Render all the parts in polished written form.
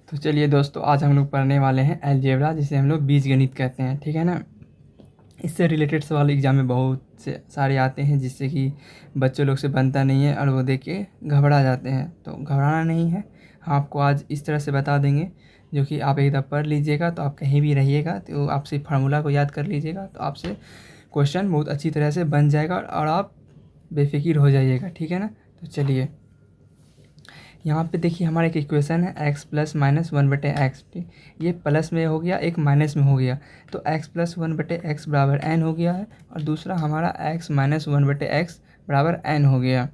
तो चलिए दोस्तों, आज हम लोग पढ़ने वाले हैं अलजेब्रा, जिसे हम लोग बीजगणित कहते हैं। ठीक है ना। इससे रिलेटेड सवाल एग्जाम में बहुत से सारे आते हैं, जिससे कि बच्चों लोग से बनता नहीं है और वो देख के घबरा जाते हैं। तो घबराना नहीं है, हम आपको आज इस तरह से बता देंगे जो कि आप एक दफ़ा पढ़ लीजिएगा तो आप कहीं भी रहिएगा तो आपसे फार्मूला को याद कर लीजिएगा, तो आपसे क्वेश्चन बहुत अच्छी तरह से बन जाएगा और आप बेफिक्र हो जाइएगा। ठीक है ना। तो चलिए, यहाँ पे देखिए हमारा एक इक्वेशन है x प्लस माइनस वन बटे एक्स। ठीक, ये प्लस में हो गया, एक माइनस में हो गया, तो x प्लस वन बटे एक्स बराबर n हो गया है, और दूसरा हमारा x माइनस वन बटे एक्स बराबर n हो गया।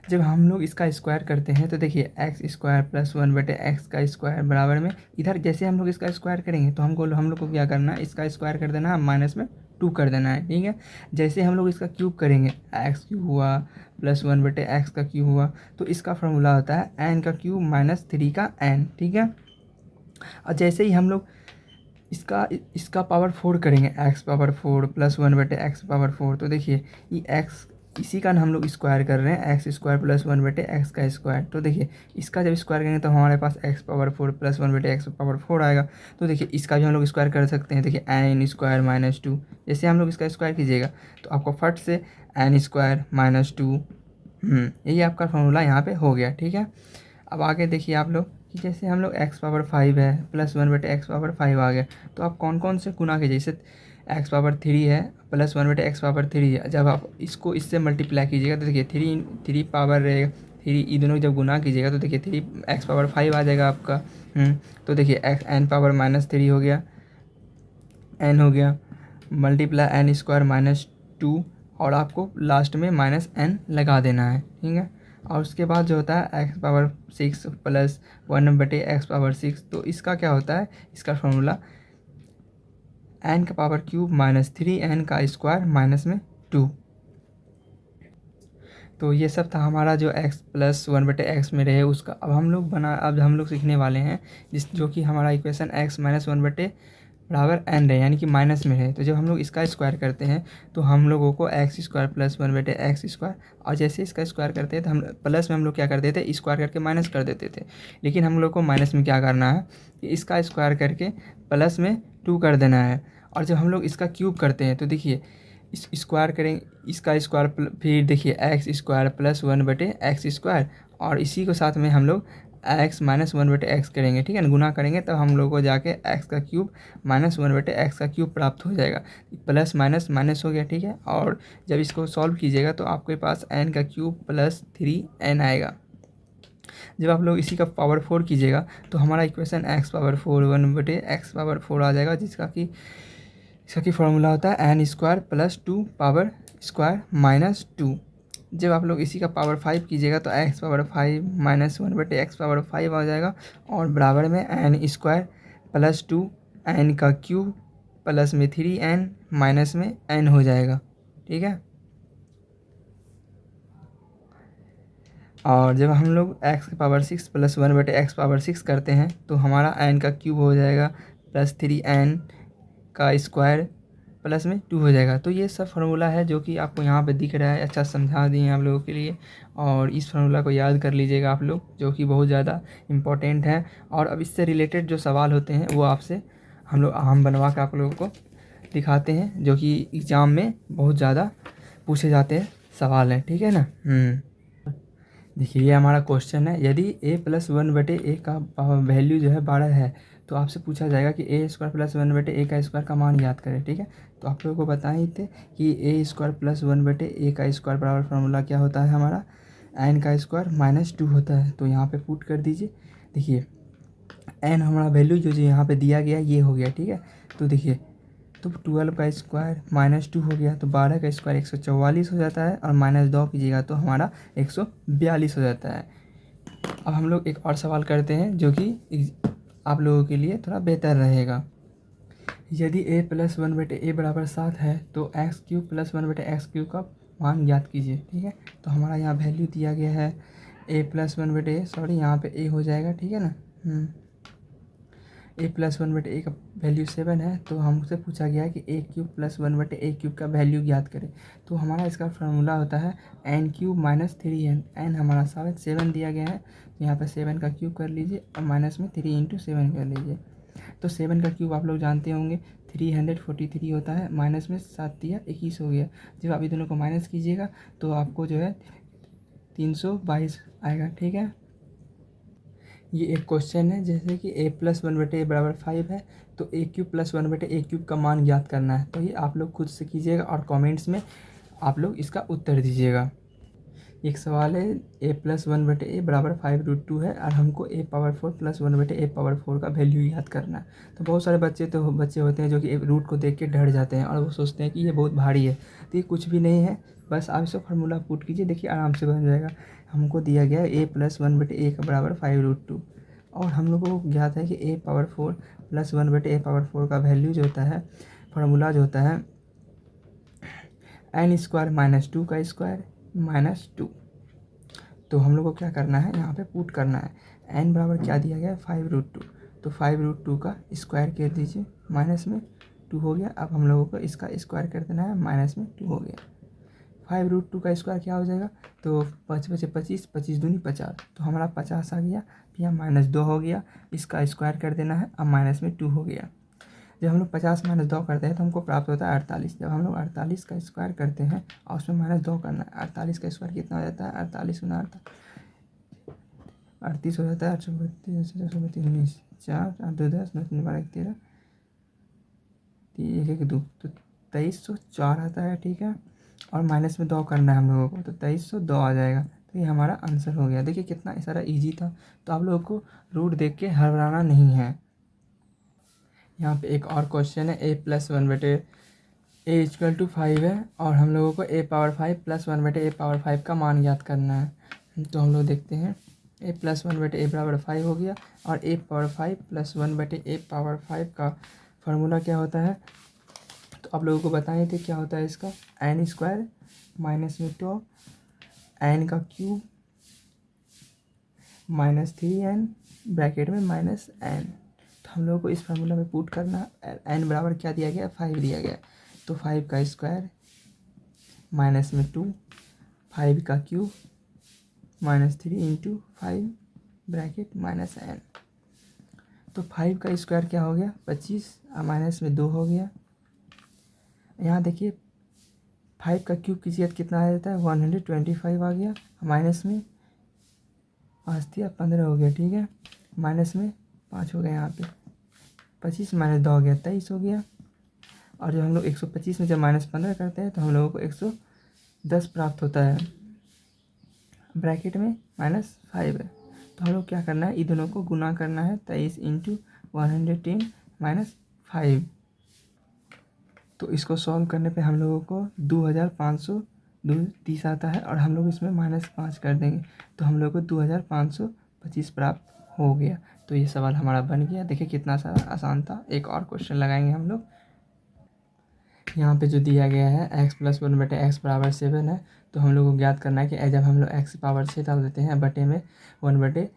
जब हम लोग इसका स्क्वायर करते हैं तो देखिए एक्स स्क्वायर प्लस वन बटे एक्स का स्क्वायर बराबर में, इधर जैसे हम लोग इसका स्क्वायर करेंगे तो हम लोग को क्या करना है, इसका स्क्वायर कर देना है, माइनस में 2 कर देना है। ठीक है। जैसे हम लोग इसका क्यूब करेंगे, एक्स क्यूब हुआ प्लस वन बटे एक्स का क्यूब हुआ, तो इसका फॉर्मूला होता है एन का क्यूब माइनस 3 का एन। ठीक है। और जैसे ही हम लोग इसका इसका पावर 4 करेंगे, एक्स पावर 4 प्लस वन बटे एक्स पावर 4, तो देखिए ये एक्स, इसी का हम लोग स्क्वायर कर रहे हैं, एक्स स्क्वायर प्लस वन बटे एक्स का स्क्वायर। तो देखिए इसका जब स्क्वायर करेंगे तो हमारे पास एक्स पावर 4 प्लस वन बटे एक्स पावर 4 आएगा। तो देखिए इसका भी हम लोग स्क्वायर कर सकते हैं, देखिए एन स्क्वायर माइनस 2, जैसे हम लोग इसका स्क्वायर कीजिएगा तो आपको फट से एन स्क्वायर माइनस 2, यही आपका फॉर्मूला यहाँ पे हो गया। ठीक है। अब आगे देखिए आप लोग कि जैसे हम लोग एक्स पावर 5 है प्लस वन बटे एक्स पावर 5 आ गया, तो आप कौन कौन से गुना के, जैसे एक्स पावर 3 है प्लस वन बटे एक्स पावर 3 है, जब आप इसको इससे मल्टीप्लाई कीजिएगा तो देखिए थ्री पावर रहेगा, थ्री, ये दोनों जब गुना कीजिएगा तो देखिए 3 एक्स पावर 5 आ जाएगा आपका। तो देखिए एक्स एन पावर माइनस 3 हो गया, एन हो गया, मल्टीप्लाई एन स्क्वायर माइनस 2, और आपको लास्ट में माइनस एन लगा देना है। ठीक है। और उसके बाद जो होता है एक्स पावर 6 प्लस वन बटे एक्स पावर 6, तो इसका क्या होता है, इसका फॉर्मूला एन का पावर क्यूब माइनस 3 एन का स्क्वायर माइनस में 2। तो ये सब था हमारा जो x प्लस वन बटे एक्स में रहे उसका। अब हम लोग सीखने वाले हैं जो कि हमारा इक्वेशन x माइनस वन बटे बराबर n रहे, यानी कि माइनस में है। तो जब हम लोग इसका स्क्वायर करते हैं तो हम लोगों को एक्स स्क्वायर प्लस वन बटे एक्स स्क्वायर, और जैसे इसका स्क्वायर करते हैं तो हम प्लस में हम लोग क्या करते थे, स्क्वायर करके माइनस कर देते थे। लेकिन हम लोग को माइनस में क्या करना है कि इसका स्क्वायर करके प्लस में 2 कर देना है। और जब हम लोग इसका क्यूब करते हैं तो देखिए इस स्क्वायर करेंगे, इसका स्क्वायर फिर देखिए एक्स स्क्वायर प्लस वन बटे एक्स स्क्वायर, और इसी को साथ में हम लोग एक्स माइनस वन बटे एक्स करेंगे। ठीक है ना, गुना करेंगे तब हम लोग को जाके एक्स का क्यूब माइनस वन बटे एक्स का क्यूब प्राप्त हो जाएगा। प्लस माइनस माइनस हो गया। ठीक है। और जब इसको सॉल्व कीजिएगा तो आपके पास एन का क्यूब प्लस 3n आएगा। जब आप लोग इसी का पावर 4 कीजिएगा तो हमारा इक्वेशन एक्स पावर 4 वन बटे एक्स पावर 4 आ जाएगा, इसका की फॉर्मूला होता है n square plus 2 power square minus 2। जब आप लोग इसी का पावर 5 कीजिएगा तो एक्स पावर 5 माइनस वन बटे एक्स पावर 5 आ जाएगा, और बराबर में एन स्क्वायर प्लस 2 एन का क्यूब प्लस में 3n माइनस में n हो जाएगा। ठीक है। और जब हम लोग एक्स की पावर 6 प्लस वन बटे एक्स पावर 6 करते हैं तो हमारा एन का क्यूब हो जाएगा प्लस 3n का स्क्वायर प्लस में 2 हो जाएगा। तो ये सब फार्मूला है जो कि आपको यहाँ पे दिख रहा है, अच्छा समझा दिए हैं आप लोगों के लिए, और इस फार्मूला को याद कर लीजिएगा आप लोग, जो कि बहुत ज़्यादा इम्पोर्टेंट है। और अब इससे रिलेटेड जो सवाल होते हैं वो आपसे हम बनवा के आप लोगों को दिखाते हैं, जो कि एग्ज़ाम में बहुत ज़्यादा पूछे जाते हैं सवाल हैं। ठीक है ना। देखिए ये हमारा क्वेश्चन है, यदि a प्लस वन बटे ए का वैल्यू जो है 12 है तो आपसे पूछा जाएगा कि ए स्क्वायर प्लस वन बटे ए का स्क्वायर का मान याद करें। ठीक है। तो आप लोगों को बता ही थे कि ए स्क्वायर प्लस वन बटे ए का स्क्वायर बराबर फार्मूला क्या होता है हमारा, एन का स्क्वायर माइनस 2 होता है। तो यहाँ पे पुट कर दीजिए। देखिए एन हमारा वैल्यू जो यहाँ पे दिया गया ये हो गया। ठीक है। तो देखिए, तो 12 का स्क्वायर माइनस 2 हो गया, तो 12 का स्क्वायर 144 हो जाता है, और माइनस 2 कीजिएगा तो हमारा 142 हो जाता है। अब हम लोग एक और सवाल करते हैं जो कि आप लोगों के लिए थोड़ा बेहतर रहेगा। यदि a प्लस वन बटे ए बराबर 7 है तो एक्स क्यूब प्लस वन बटे एक्स क्यूब का मान ज्ञात कीजिए। ठीक है। तो हमारा यहाँ वैल्यू दिया गया है a प्लस वन बटे, सॉरी यहाँ पे a हो जाएगा। ठीक है ना। ए प्लस वन बटे ए का वैल्यू 7 है, तो हमसे पूछा गया है कि ए क्यूब प्लस वन बटे ए क्यूब का वैल्यू ज्ञात करें। तो हमारा इसका फार्मूला होता है N cube minus 3n। N हमारा साबित 7 दिया गया है, तो यहाँ पर 7 का क्यूब कर लीजिए और माइनस में 3 इंटू 7 कर लीजिए। तो 7 का क्यूब आप लोग जानते होंगे 343 होता है, माइनस में 7 दिया 21 हो गया। जब आप ये दोनों को माइनस कीजिएगा तो आपको जो है 322 आएगा। ठीक है, ये एक क्वेश्चन है जैसे कि ए प्लस वन बटे ए बराबर 5 है, तो ए क्यूब प्लस वन बटे ए क्यूब का मान ज्ञात करना है। तो ये आप लोग खुद से कीजिएगा और कमेंट्स में आप लोग इसका उत्तर दीजिएगा। एक सवाल है ए प्लस वन बटे ए बराबर 5√2 है और हमको ए पावर 4 प्लस वन बटे ए पावर 4 का वैल्यू याद करना है। तो बहुत सारे बच्चे होते हैं जो कि रूट को देख के डर जाते हैं और वो सोचते हैं कि ये बहुत भारी है। तो ये कुछ भी नहीं है, बस आप इसको फार्मूला पुट कीजिए, देखिए आराम से बन जाएगा। हमको दिया गया है ए प्लस वन बटे ए का बराबर 5√2 और हम लोगों को ज्ञात है कि ए पावर 4 प्लस वन बटे ए पावर 4 का वैल्यू जो होता है, फार्मूला जो होता है एन स्क्वायर माइनस 2 का स्क्वायर माइनस 2। तो हम लोग को क्या करना है, यहाँ पे पुट करना है। एन बराबर क्या दिया गया है 5√2, तो 5√2 का स्क्वायर कर दीजिए, माइनस में 2 हो गया। अब हम लोगों को इसका स्क्वायर कर देना है, माइनस में 2 हो गया। 5√2 का स्क्वायर क्या हो जाएगा, तो 5 बचे 25, 25 दूनी 50, तो हमारा 50 आ गया। यहाँ माइनस 2 हो गया, इसका स्क्वायर कर देना है, अब माइनस में 2 हो गया। जब हम लोग 50 माइनस 2 करते हैं तो हमको प्राप्त होता है 48। जब हम लोग 48 का स्क्वायर करते हैं और उसमें माइनस 2 करना है, 48 का स्क्वायर कितना हो जाता है, 48 गुना 38 हो जाता है, 832 19 4 8 2 10 9 3 12 13 1 1 2, तो 2304 आता है। ठीक है, और माइनस में 2 करना है हम लोगों को, तो 2302 आ जाएगा। तो ये हमारा आंसर हो गया। देखिए कितना सारा इजी था। तो आप लोगों को रूट देख के घबराना नहीं है। यहाँ पे एक और क्वेश्चन है ए प्लस वन बटे ए इक्वल टू 5 है और हम लोगों को ए पावर 5 प्लस वन बटे ए पावर 5 का मान ज्ञात करना है। तो हम लोग देखते हैं ए प्लस वन बटे ए बराबर 5 हो गया और ए पावर 5 प्लस वन बटे ए पावर 5 का फार्मूला क्या होता है, तो आप लोगों को बताए थे क्या होता है इसका, एन स्क्वायर माइनस में 2 एन का क्यूब माइनस 3n ब्रैकेट में माइनस एन। तो हम लोगों को इस फार्मूला में पुट करना, एन बराबर क्या दिया गया 5 दिया गया, तो 5 का स्क्वायर माइनस में 2 5 का cube minus 3 into 5 bracket minus n. तो 5 का स्क्वायर क्या हो गया 25 और माइनस में 2 हो गया। यहाँ देखिए 5 का क्यूब कीजिए तो कितना आ जाता है 125 आ गया, माइनस में 5 दिया 15 हो गया। ठीक है, माइनस में 5 हो गया, यहाँ पे 25 माइनस 2 हो गया 23 हो गया। और जब हम लोग 125 में जब माइनस 15 करते हैं तो हम लोगों को 110 प्राप्त होता है, ब्रैकेट में माइनस 5 है। तो हम लोग क्या करना है, इन दोनों को गुना करना है, 23 इंटू 110 माइनस 5। तो इसको सॉल्व करने पे हम लोगों को 2530 आता है और हम लोग इसमें माइनस 5 कर देंगे तो हम लोग को 2525 प्राप्त हो गया। तो ये सवाल हमारा बन गया। देखिए कितना सारा आसान था। एक और क्वेश्चन लगाएंगे हम लोग। यहाँ पे जो दिया गया है x प्लस वन बटे एक्स बराबर 7 है, तो हम लोग को ज्ञात करना है कि जब हम लोग x पावर 6 डाल देते हैं बटे में 1 बटे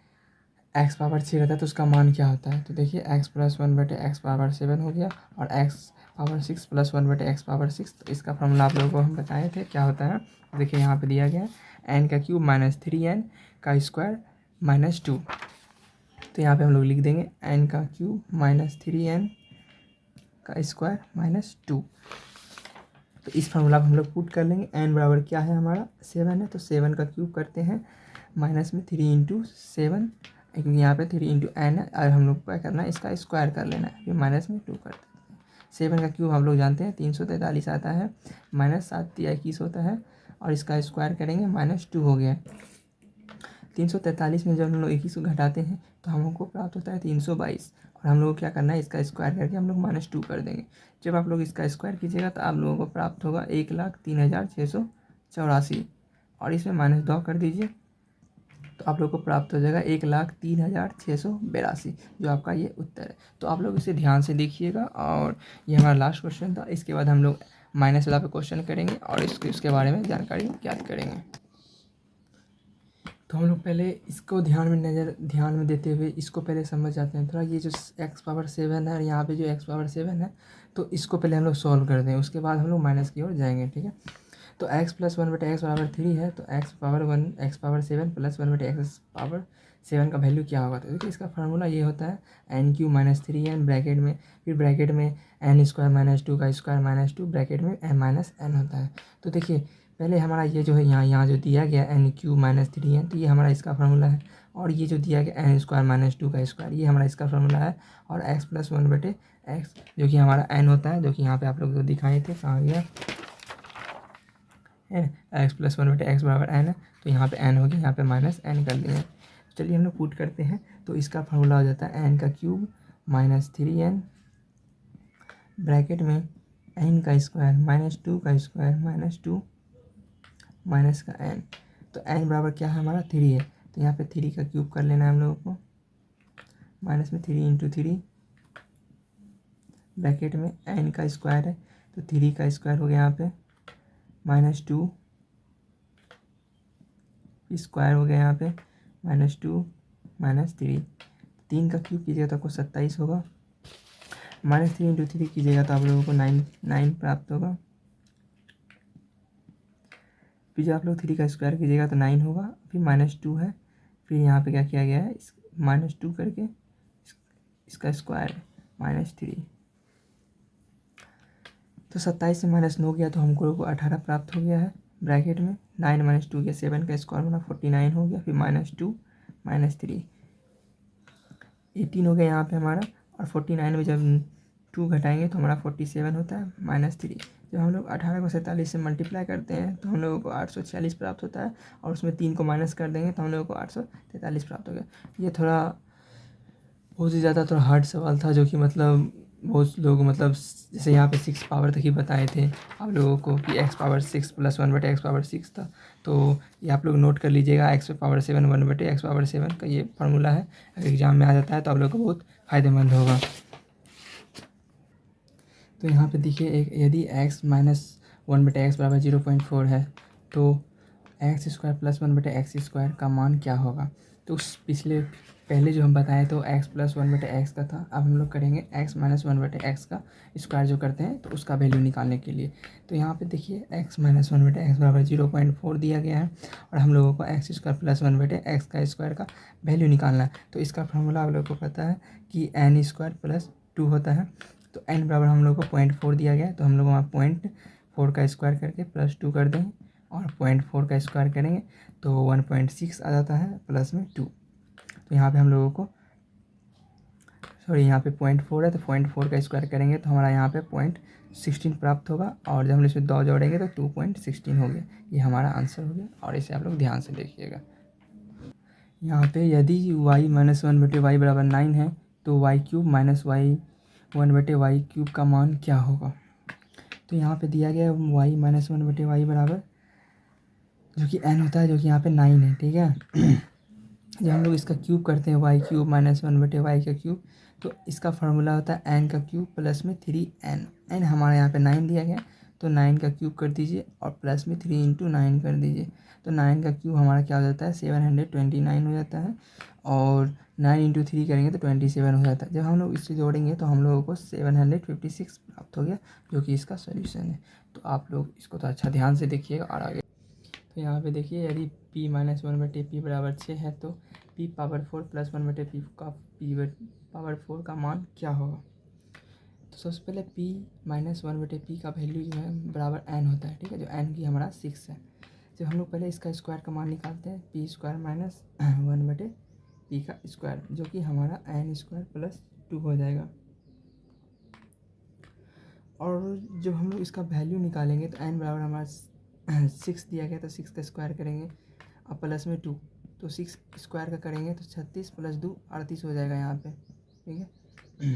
x पावर 6 रहता है तो उसका मान क्या होता है। तो देखिए x प्लस वन बटे एक्स पावर 7 हो गया और x पावर 6 प्लस वन बटे एक्स पावर 6। तो इसका फॉर्मूला आप लोगों को हम बताए थे क्या होता है। देखिए यहाँ पे दिया गया है n का क्यूब माइनस 3n का स्क्वायर माइनस 2। तो यहाँ पे हम लोग लिख देंगे n का क्यूब माइनस 3n का स्क्वायर माइनस 2। तो इस फार्मूला को हम लोग पुट कर लेंगे। n बराबर क्या है हमारा 7 है, तो 7 का क्यूब करते हैं माइनस में 3 इंटू 7, क्योंकि यहाँ पे 3 इंटू एन है और हम लोग क्या करना है इसका स्क्वायर कर लेना है, फिर माइनस में 2 कर देते हैं। 7 का क्यूब हम लोग जानते हैं 343 आता है, माइनस 7 या 21 होता है और इसका स्क्वायर करेंगे माइनस 2 हो गया। 343 में जब हम लोग 21 को घटाते हैं तो हम लोग को प्राप्त होता है 322 और हम लोग को क्या करना है इसका स्क्वायर करके हम लोग माइनस 2 कर देंगे। जब आप लोग इसका स्क्वायर कीजिएगा तो आप लोगों को प्राप्त होगा 1,03,684 और इसमें माइनस 2 कर दीजिए तो आप लोग को प्राप्त हो जाएगा 1,03,682, जो आपका ये उत्तर है। तो आप लोग इसे ध्यान से देखिएगा। और ये हमारा लास्ट क्वेश्चन था। इसके बाद हम लोग माइनस वाला पे क्वेश्चन करेंगे और उसके बारे में जानकारी ज्ञात करेंगे। तो हम लोग पहले इसको ध्यान में देते हुए इसको पहले समझ जाते हैं थोड़ा। ये जो एक्स पावर 7 है और यहाँ पे जो एक्स पावर 7 है, तो इसको पहले हम लोग सॉल्व कर दें, उसके बाद हम लोग माइनस की ओर जाएंगे, ठीक है। तो एक्स प्लस वन बटे एक्स बराबर 3 है, तो x power 1 x power 7 plus 1 बटे एक्स पावर 7 का वैल्यू क्या होगा। तो देखिए इसका फार्मूला ये होता है एन क्यू माइनस 3 ब्रैकेट में, फिर ब्रैकेट में एन स्क्वायर माइनस 2 का स्क्वायर माइनस 2 ब्रैकेट में एन माइनस एन होता है। तो देखिए पहले हमारा ये जो है यहाँ जो दिया गया एन क्यू माइनस 3 है, तो ये हमारा इसका फार्मूला है। और ये जो दिया गया एन स्क्वायर माइनस 2 का स्क्वायर, ये हमारा इसका फार्मूला है। और एक्स प्लस 1 बटे एक्स जो कि हमारा एन होता है, जो कि यहाँ पे आप लोग जो दिखाए थे, कहाँ गया है, एक्स प्लस 1 बटे एक्स बराबर एन है, तो यहाँ पे एन हो गया, यहाँ पे माइनस एन कर दिए हैं। चलिए हम लोग पुट करते हैं, तो इसका फार्मूला हो जाता है एन का क्यूब माइनस 3n ब्रैकेट में एन का स्क्वायर माइनस 2 का स्क्वायर माइनस 2 माइनस का एन। तो एन बराबर क्या है हमारा 3 है, तो यहाँ पे 3 का क्यूब कर लेना है हम लोगों को, माइनस में 3 इंटू 3 ब्रैकेट में एन का स्क्वायर है, तो 3 का स्क्वायर हो गया यहाँ पे माइनस 2 स्क्वायर हो गया यहाँ पे माइनस 2 माइनस 3। 3 का क्यूब कीजिएगा तो आपको 27 होगा, माइनस 3 इंटू 3 कीजिएगा तो आप लोगों को 9 प्राप्त होगा। फिर जब आप लोग 3 का स्क्वायर कीजिएगा तो 9 होगा, फिर माइनस 2 है, फिर यहाँ पे क्या किया गया है, इस माइनस 2 करके इसका स्क्वायर माइनस 3। तो 27 से माइनस 9 गया तो हमको 18 प्राप्त हो गया है। ब्रैकेट में 9 माइनस 2 गया 7 का स्क्वायर बना 49 हो गया, फिर माइनस 2 माइनस 3 18 हो गया यहाँ पे हमारा। और 49 में जब 2 घटाएंगे तो हमारा 47 होता है माइनस 3। जब हम लोग 18 को 47 से मल्टीप्लाई करते हैं तो हम लोगों को 846 प्राप्त होता है, और उसमें 3 को माइनस कर देंगे तो हम लोगों को 843 प्राप्त हो गया। ये थोड़ा बहुत ही ज़्यादा थोड़ा हार्ड सवाल था, जो कि मतलब बहुत लोग मतलब जैसे यहाँ पे 6 पावर तक ही बताए थे आप लोगों को कि एक्स पावर 6 प्लस 1 बटे एक्स पावर 6 था। तो ये आप लोग नोट कर लीजिएगा, एक्स पावर 7 1 बटे एक्स पावर 7 का ये फार्मूला है। अगर एग्जाम में आ जाता है तो आप लोग को बहुत फ़ायदेमंद होगा। तो यहाँ पे देखिए एक यदि एक्स माइनस 1 बटे एक्स बराबर 0.4 है, तो एक्स स्क्वायर प्लस 1 बटे एक्स स्क्वायर का मान क्या होगा। तो उस पहले जो हम बताए तो एक्स प्लस 1 बटे एक्स का था, अब हम लोग करेंगे एक्स माइनस 1 बटे एक्स का स्क्वायर जो करते हैं तो उसका वैल्यू निकालने के लिए। तो यहाँ पे देखिए एक्स माइनस 1 बटे एक्स बराबर 0.4 दिया गया है, और हम लोगों को एक्स स्क्वायर प्लस 1 बटे एक्स का स्क्वायर का वैल्यू निकालना है। तो इसका फॉर्मूला आप लोग को पता है कि एन स्क्वायर प्लस 2 होता है। तो एन बराबर हम लोग को 0.4 दिया गया है, तो हम लोग वहाँ 0.4 का स्क्वायर करके प्लस 2 कर देंगे, और 0.4 का स्क्वायर करेंगे तो 1.6 आ जाता है प्लस में 2। तो यहाँ पे हम लोगों को यहाँ पे 0.4 है, तो 0.4 का स्क्वायर करेंगे तो हमारा यहाँ पे 0.16 प्राप्त होगा, और जब हम इसमें 2 जोड़ेंगे तो 2.16 हो गया। ये हमारा आंसर हो गया, और इसे आप लोग ध्यान से देखिएगा। यहाँ पे यदि y माइनस 1 बटे वाई बराबर 9 है, तो वाई क्यूब माइनस वाई 1 बटे वाई क्यूब का मान क्या होगा। तो यहाँ पे दिया गया है y माइनस 1 बटे वाई बराबर जो कि n होता है, जो कि यहाँ पे 9 है, ठीक है। जब हम लोग इसका क्यूब करते हैं वाई क्यूब माइनस 1 बटे वाई का क्यूब, तो इसका फार्मूला होता है n का क्यूब प्लस में 3n। n हमारे यहाँ पे 9 दिया गया, तो 9 का क्यूब कर दीजिए और प्लस में 3 इंटू 9 कर दीजिए। तो 9 का क्यूब हमारा क्या हो जाता है 729 हो जाता है, और 9 इंटू 3 करेंगे तो 27 हो जाता है। जब हम लोग इससे जोड़ेंगे तो हम लोगों को 756 प्राप्त हो गया, जो कि इसका सोल्यूशन है। तो आप लोग इसको तो अच्छा ध्यान से देखिएगा और आगे। तो यहाँ पे देखिए यदि p माइनस 1 बटे पी बराबर 6 है, तो p पावर 4 प्लस 1 बटे पी पावर 4 का मान क्या होगा। तो सबसे पहले p माइनस 1 बटे पी का वैल्यू जो है बराबर n होता है, ठीक है, जो n की हमारा 6 है। जब हम लोग पहले इसका स्क्वायर का मान निकालते हैं, पी स्क्वायर माइनस 1 बटे पी का स्क्वायर, जो कि हमारा n स्क्वायर प्लस 2 हो जाएगा। और जब हम लोग इसका वैल्यू निकालेंगे तो n बराबर हमारा 6 दिया गया, तो 6 का स्क्वायर करेंगे और प्लस में 2, तो 6 स्क्वायर का करेंगे तो 36 प्लस 2 38 हो जाएगा यहाँ पे, ठीक है।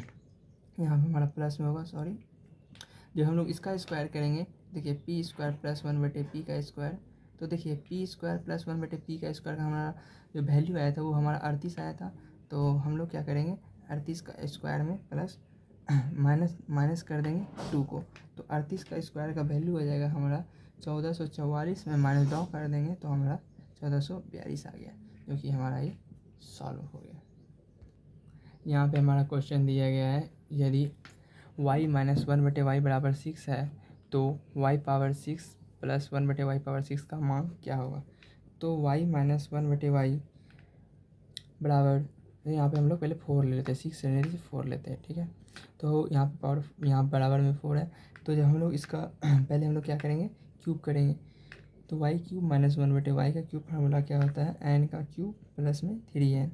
यहाँ पे हमारा प्लस में होगा, सॉरी। जब हम लोग इसका स्क्वायर करेंगे, देखिए पी स्क्वायर प्लस 1 बटे पी का स्क्वायर, तो देखिए पी स्क्वायर प्लस 1 बटे पी का स्क्वायर का हमारा जो वैल्यू आया था वो हमारा 38 आया था। तो हम लोग क्या करेंगे 38 का स्क्वायर में प्लस माइनस कर देंगे 2 को, तो 38 का स्क्वायर का वैल्यू हो जाएगा हमारा 1444 में माइनस 2 कर देंगे तो हमारा 1442 आ गया, जो कि हमारा ये सॉल्व हो गया। यहाँ पे हमारा क्वेश्चन दिया गया है, यदि y माइनस 1/y बराबर 6 है तो y power 6 plus 1/y power 6 का मान क्या होगा। तो y माइनस 1/y बराबर, यहाँ पे हम लोग पहले 4 ले लेते हैं, 6 रहने से 4 लेते हैं, ठीक है। तो यहाँ पे पावर, यहाँ बराबर में 4 है, तो जब हम लोग इसका पहले हम लोग क्या करेंगे, क्यूब करेंगे। तो y क्यूब माइनस 1/y का क्यूब फार्मूला क्या होता है, n का क्यूब प्लस में 3n।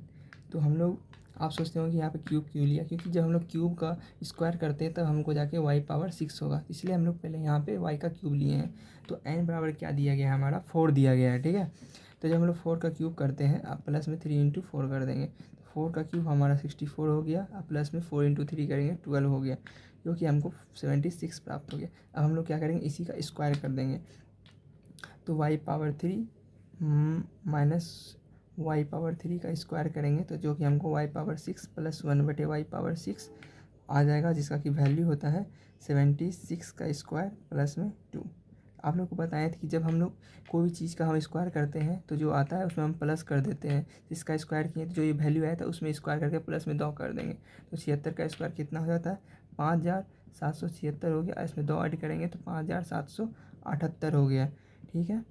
तो हम लोग, आप सोचते हो कि यहाँ पे क्यूब क्यों लिया, क्योंकि जब हम लोग क्यूब का स्क्वायर करते हैं तब हमको जाके y पावर 6 होगा, इसलिए हम लोग पहले यहाँ पे y का क्यूब लिए हैं। तो n बराबर क्या दिया गया है, हमारा 4 दिया गया है, ठीक है। तो जब हम लोग 4 का क्यूब करते हैं, आप प्लस में 3 इंटू 4 कर देंगे, तो 4 का क्यूब हमारा 64 हो गया, आप प्लस में 4 इंटू 3 करेंगे 12 हो गया, जो कि हमको 76 प्राप्त हो गया। अब हम लोग क्या करेंगे, इसी का स्क्वायर कर देंगे। तो y power 3 minus y power 3 का स्क्वायर करेंगे, तो जो कि हमको y power 6 plus 1/y power 6 आ जाएगा, जिसका कि वैल्यू होता है 76 का स्क्वायर प्लस में 2। आप लोग को बताया था कि जब हम लोग कोई भी चीज़ का हम स्क्वायर करते हैं तो जो आता है उसमें हम प्लस कर देते हैं, जिसका स्क्वायर किए तो जो ये वैल्यू आया था उसमें स्क्वायर करके प्लस में 2 कर देंगे। तो 76 का स्क्वायर कितना हो जाता है, 5776 हो गया, इसमें 2 ऐड करेंगे तो 5778 हो गया, ठीक है।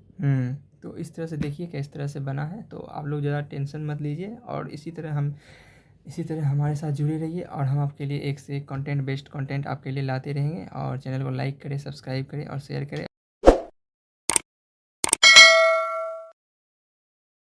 तो इस तरह से देखिए किस तरह से बना है। तो आप लोग ज़्यादा टेंशन मत लीजिए, और इसी तरह हमारे साथ जुड़े रहिए, और हम आपके लिए एक से एक कंटेंट, बेस्ट कंटेंट आपके लिए लाते रहेंगे। और चैनल को लाइक करें, सब्सक्राइब करें और शेयर करें।